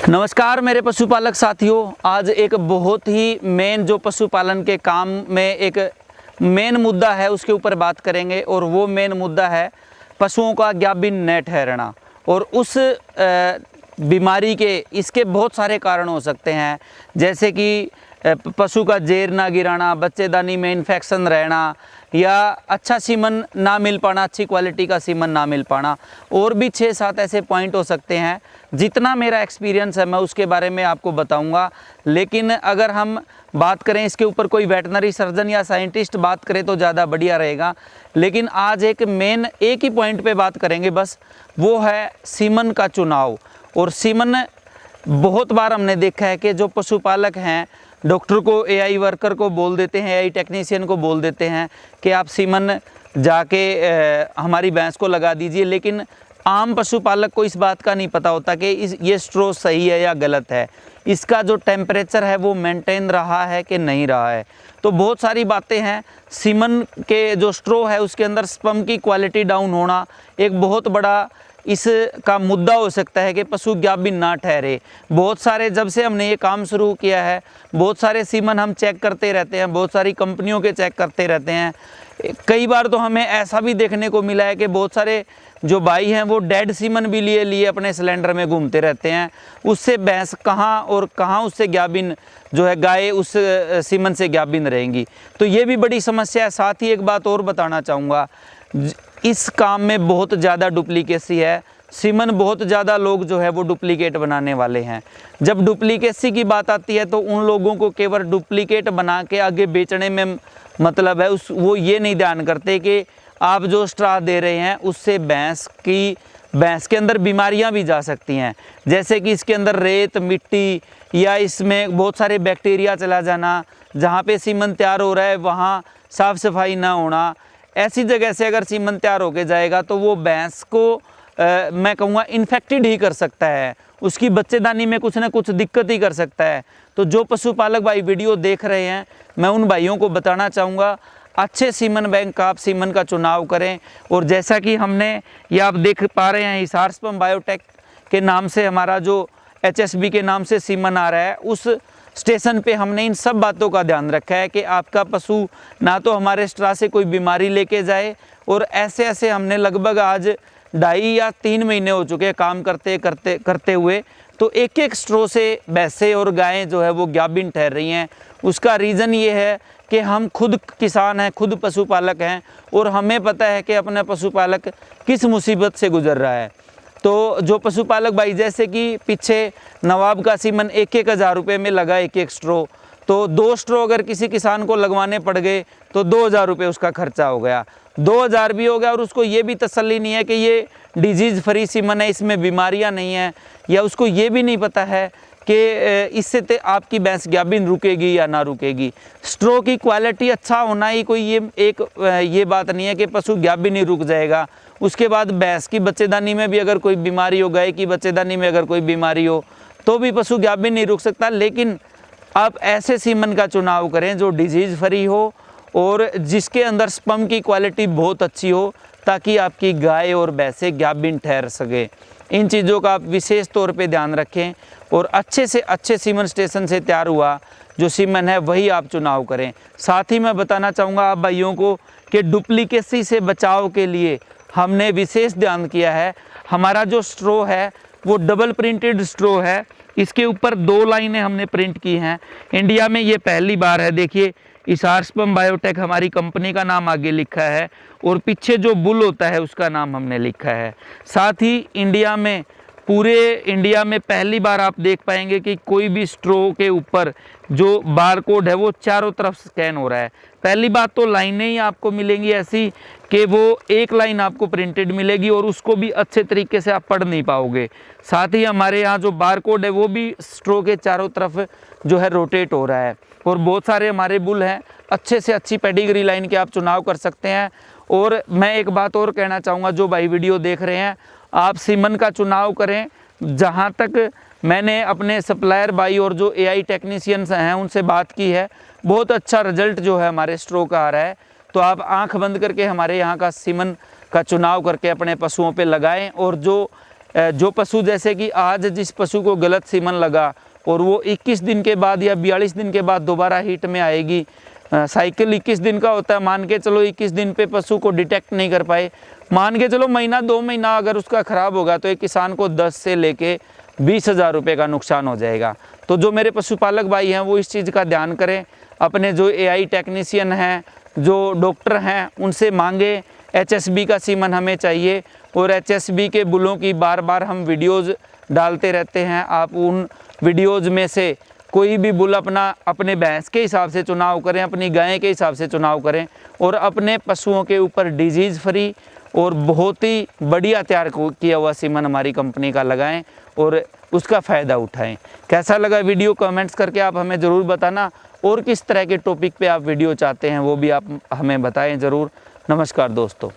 नमस्कार मेरे पशुपालक साथियों, आज एक बहुत ही मेन जो पशुपालन के काम में एक मेन मुद्दा है उसके ऊपर बात करेंगे। और वो मेन मुद्दा है पशुओं का गाभिन न ठहरना। और उस बीमारी के इसके बहुत सारे कारण हो सकते हैं, जैसे कि पशु का जेर ना गिराना, बच्चेदानी में इन्फेक्शन रहना, या अच्छा सीमन ना मिल पाना, अच्छी क्वालिटी का सीमन ना मिल पाना। और भी 6-7 ऐसे पॉइंट हो सकते हैं। जितना मेरा एक्सपीरियंस है मैं उसके बारे में आपको बताऊंगा। लेकिन अगर हम बात करें इसके ऊपर कोई वेटनरी सर्जन या साइंटिस्ट बात करे तो ज़्यादा बढ़िया रहेगा। लेकिन आज एक ही पॉइंट पे बात करेंगे बस, वो है सीमन का चुनाव। और सीमन बहुत बार हमने देखा है कि जो पशुपालक हैं डॉक्टर को, एआई वर्कर को बोल देते हैं, एआई टेक्नीशियन को बोल देते हैं कि आप सीमन जाके हमारी भैंस को लगा दीजिए। लेकिन आम पशुपालक को इस बात का नहीं पता होता कि ये स्ट्रो सही है या गलत है, इसका जो टेम्परेचर है वो मेंटेन रहा है कि नहीं रहा है। तो बहुत सारी बातें हैं। सीमन के जो स्ट्रो है उसके अंदर स्पर्म की क्वालिटी डाउन होना एक बहुत बड़ा इसका मुद्दा हो सकता है कि पशु गाभिन ना ठहरे। बहुत सारे, जब से हमने ये काम शुरू किया है, बहुत सारे सीमन हम चेक करते रहते हैं, बहुत सारी कंपनियों के चेक करते रहते हैं। कई बार तो हमें ऐसा भी देखने को मिला है कि बहुत सारे जो भाई हैं वो डेड सीमन भी लिए अपने सिलेंडर में घूमते रहते हैं। उससे भैंस कहाँ उससे गाभिन जो है गाय उस सीमन से गाभिन रहेंगी। तो ये भी बड़ी समस्या है। साथ ही एक बात और बताना चाहूँगा, इस काम में बहुत ज़्यादा डुप्लीकेसी है। सीमन बहुत ज़्यादा लोग जो है वो डुप्लीकेट बनाने वाले हैं। जब डुप्लीकेसी की बात आती है तो उन लोगों को केवल डुप्लीकेट बना के आगे बेचने में मतलब है, वो ये नहीं ध्यान करते कि आप जो स्ट्रा दे रहे हैं उससे भैंस के अंदर बीमारियां भी जा सकती हैं। जैसे कि इसके अंदर रेत, मिट्टी या इसमें बहुत सारे बैक्टीरिया चला जाना, जहाँ पे सीमन तैयार हो रहा है वहाँ साफ़ सफाई ना होना। ऐसी जगह से अगर सीमन तैयार होके जाएगा तो वो भैंस को मैं कहूँगा इन्फेक्टेड ही कर सकता है, उसकी बच्चेदानी में कुछ ना कुछ दिक्कत ही कर सकता है। तो जो पशुपालक भाई वीडियो देख रहे हैं, मैं उन भाइयों को बताना चाहूँगा, अच्छे सीमन बैंक का आप सीमन का चुनाव करें। और जैसा कि हमने ये आप देख पा रहे हैं, हिसार स्पर्म बायोटेक के नाम से हमारा जो HSB के नाम से सीमन आ रहा है, उस स्टेशन पे हमने इन सब बातों का ध्यान रखा है कि आपका पशु ना तो हमारे स्ट्रा से कोई बीमारी लेके जाए। और ऐसे हमने लगभग आज 2.5 या 3 महीने हो चुके हैं काम करते हुए। तो एक स्ट्रो से भैंसें और गायें जो है वो गाभिन ठहर रही हैं। उसका रीज़न ये है कि हम खुद किसान हैं, खुद पशुपालक हैं, और हमें पता है कि अपना पशुपालक किस मुसीबत से गुजर रहा है। तो जो पशुपालक भाई, जैसे कि पीछे नवाब का सीमन 1-1 हज़ार रुपये में लगा एक स्ट्रो, तो 2 स्ट्रो अगर किसी किसान को लगवाने पड़ गए तो 2,000 रुपये उसका खर्चा हो गया, 2,000 भी हो गया। और उसको ये भी तसल्ली नहीं है कि ये डिजीज़ फ्री सीमन है, इसमें बीमारियां नहीं हैं, या उसको ये भी नहीं पता है कि इससे तो आपकी भैंस गाभिन रुकेगी या ना रुकेगी। स्ट्रो की क्वालिटी अच्छा होना ही कोई ये बात नहीं है कि पशु गाभिन ही रुक जाएगा। उसके बाद भैंस की बच्चेदानी में भी अगर कोई बीमारी हो, गाय की बच्चेदानी में अगर कोई बीमारी हो, तो भी पशु गाभिन नहीं रुक सकता। लेकिन आप ऐसे सीमन का चुनाव करें जो डिजीज़ फ्री हो और जिसके अंदर स्पर्म की क्वालिटी बहुत अच्छी हो, ताकि आपकी गाय और भैंसें गाभिन ठहर सके। इन चीज़ों का आप विशेष तौर पे ध्यान रखें और अच्छे से अच्छे सीमन स्टेशन से तैयार हुआ जो सीमन है वही आप चुनाव करें। साथ ही मैं बताना चाहूँगा आप भाइयों को कि डुप्लीकेसी से बचाव के लिए हमने विशेष ध्यान किया है। हमारा जो स्ट्रो है वो डबल प्रिंटेड स्ट्रो है, इसके ऊपर 2 लाइनें हमने प्रिंट की हैं। इंडिया में ये पहली बार है। देखिए, हिसार स्पर्म बायोटेक हमारी कंपनी का नाम आगे लिखा है और पीछे जो बुल होता है उसका नाम हमने लिखा है। साथ ही पूरे इंडिया में पहली बार आप देख पाएंगे कि कोई भी स्ट्रो के ऊपर जो बारकोड है वो चारों तरफ स्कैन हो रहा है। पहली बात तो लाइनें ही आपको मिलेंगी ऐसी कि वो एक लाइन आपको प्रिंटेड मिलेगी और उसको भी अच्छे तरीके से आप पढ़ नहीं पाओगे। साथ ही हमारे यहाँ जो बारकोड है वो भी स्ट्रो के चारों तरफ जो है रोटेट हो रहा है। और बहुत सारे हमारे बुल हैं, अच्छे से अच्छी पेडिग्री लाइन के आप चुनाव कर सकते हैं। और मैं एक बात और कहना चाहूँगा, जो भाई वीडियो देख रहे हैं, आप सीमन का चुनाव करें। जहाँ तक मैंने अपने सप्लायर भाई और जो एआई टेक्नीशियंस हैं उनसे बात की है, बहुत अच्छा रिजल्ट जो है हमारे स्ट्रो का आ रहा है। तो आप आंख बंद करके हमारे यहाँ का सीमन का चुनाव करके अपने पशुओं पे लगाएं। और जो पशु, जैसे कि आज जिस पशु को गलत सीमन लगा और वो 21 दिन के बाद या 42 दिन के बाद दोबारा हीट में आएगी, साइकिल 21 दिन का होता है, मान के चलो 21 दिन पे पशु को डिटेक्ट नहीं कर पाए, मान के चलो महीना 2 महीना अगर उसका ख़राब होगा तो एक किसान को 10 से लेके 20,000 रुपये का नुकसान हो जाएगा। तो जो मेरे पशुपालक भाई हैं वो इस चीज़ का ध्यान करें, अपने जो एआई टेक्नीशियन हैं, जो डॉक्टर हैं, उनसे मांगे। एचएसबी का सीमन हमें चाहिए और एचएसबी के बुलों की बार बार हम वीडियोज़ डालते रहते हैं। आप उन वीडियोज़ में से कोई भी बुल अपने भैंस के हिसाब से चुनाव करें, अपनी गाय के हिसाब से चुनाव करें और अपने पशुओं के ऊपर डिजीज़ फ्री और बहुत ही बढ़िया तैयार किया हुआ सीमन हमारी कंपनी का लगाएं और उसका फ़ायदा उठाएं। कैसा लगा वीडियो कमेंट्स करके आप हमें ज़रूर बताना, और किस तरह के टॉपिक पे आप वीडियो चाहते हैं वो भी आप हमें बताएं ज़रूर। नमस्कार दोस्तों।